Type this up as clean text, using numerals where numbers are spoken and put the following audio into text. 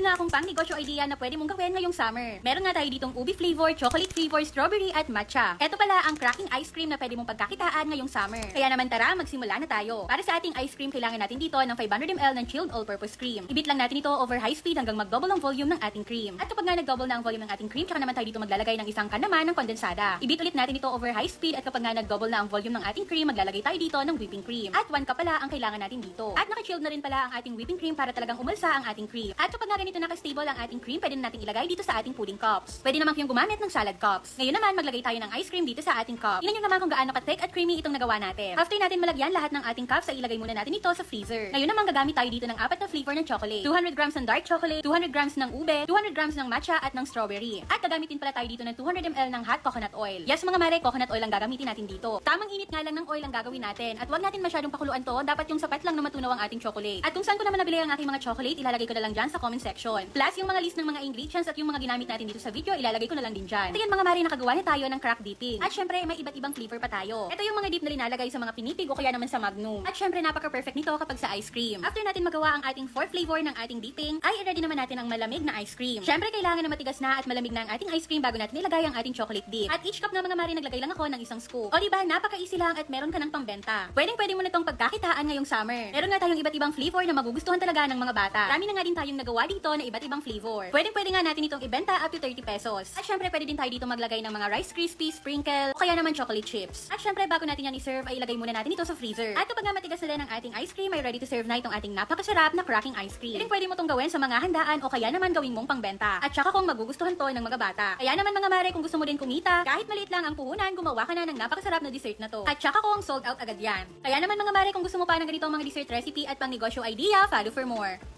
nga akong pang negosyo idea na pwede mong gawin ngayong summer. Meron nga tayo ditong ubi flavor, chocolate flavor, strawberry at matcha. Ito pala ang cracking ice cream na pwede mong pagkakitaan ngayong summer. Kaya naman tara, magsimula na tayo. Para sa ating ice cream, kailangan natin dito ng 500 ml ng chilled all-purpose cream. Ibit lang natin ito over high speed hanggang mag-double ang volume ng ating cream. At kapag nga nag-double na ang volume ng ating cream, tsaka naman tayo dito maglalagay ng isang can naman ng kondensada. Ibit ulit natin ito over high speed at kapag nga nag-double na ang volume ng ating cream, maglalagay tayo dito ng whipping cream. At 1 cup pala ang kailangan natin dito. At naka-chilled na rin pala ang ating whipping cream para talagang umalsa ang ating cream. At kapag nga ganito naka-stable ang ating cream, pwede na natin ilagay dito sa ating pudding cups. Pwede naman kayong gumamit ng salad cups. Ngayon naman, maglagay tayo ng ice cream dito sa ating cup. Tingnan nyo naman kung gaano ka-thick at creamy itong nagawa natin. After natin malagyan lahat ng ating cups, ay ilagay muna natin ito sa freezer. Ngayon naman, gagamit tayo dito ng 4 na flavor ng chocolate. 200 grams ng dark chocolate, 200 grams ng ube, 200 grams ng matcha at ng strawberry. At gagamitin pala tayo dito ng 200 ml ng hot coconut oil. Yes mga mare, coconut oil ang gagamitin natin dito. Tamang init nga lang ng oil ang gagawin natin. At wag natin masyadong pakuluan to, dapat yung sapat lang na matunaw ang ating chocolate. At kung saan ko naman nabili ang aking mga chocolate, ilalagay ko na lang dyan sa comment section. Plus yung mga list ng mga ingredients at yung mga ginamit natin dito sa video, ilalagay ko na lang din dyan. At yan mga mare, nakagawa na tayo ng crack dipping. At syempre, may iba't ibang flavor pa tayo. Ito yung mga dip na linalagay sa mga pinipig o kaya naman sa magnum. At syempre, napaka-perfect nito kapag sa ice cream. After natin magawa ang ating 4 flavor ng ating dipping, ay i-ready naman natin ang malamig na ice cream. Syempre, kailangan na matigas na at malamig na ang ating ice cream bago natin ilagay ang ating chocolate dip. At each cup na mga mare, naglagay lang ako ng isang scoop. O diba, napaka-easy lang at meron ka ng pambenta. Pwede mo na tong pagkakitaan ngayong summer. Meron nga tayong iba't ibang flavor na magugustuhan talaga ng mga bata. Marami na nga din tayong nagawa dito na iba't ibang flavor. Pwede nga natin itong ibenta up to 30 pesos. At syempre, pwede din tayo dito maglagay ng mga Rice Krispies, sprinkle, o kaya naman chocolate chips. At syempre, bago natin yan i-serve, ay ilagay muna natin ito sa freezer. At kapag nga matigas na din ang ating ice cream, ay ready to serve na itong ating napakasarap na cracking ice cream. Pwede mo itong gawin sa mga handaan o kaya naman gawin mong pangbenta. At saka kung magugustuhan to ng mga bata. Kaya naman mga mare, kung gusto mo din kumita, kahit maliit lang ang puhunan, gumawa ka na ng napakasarap na dessert na to. At saka kung sold out agad yan. Kaya naman mga mare, kung gusto mo pa ng ganito mga dessert recipe at pang negosyo idea, follow for more.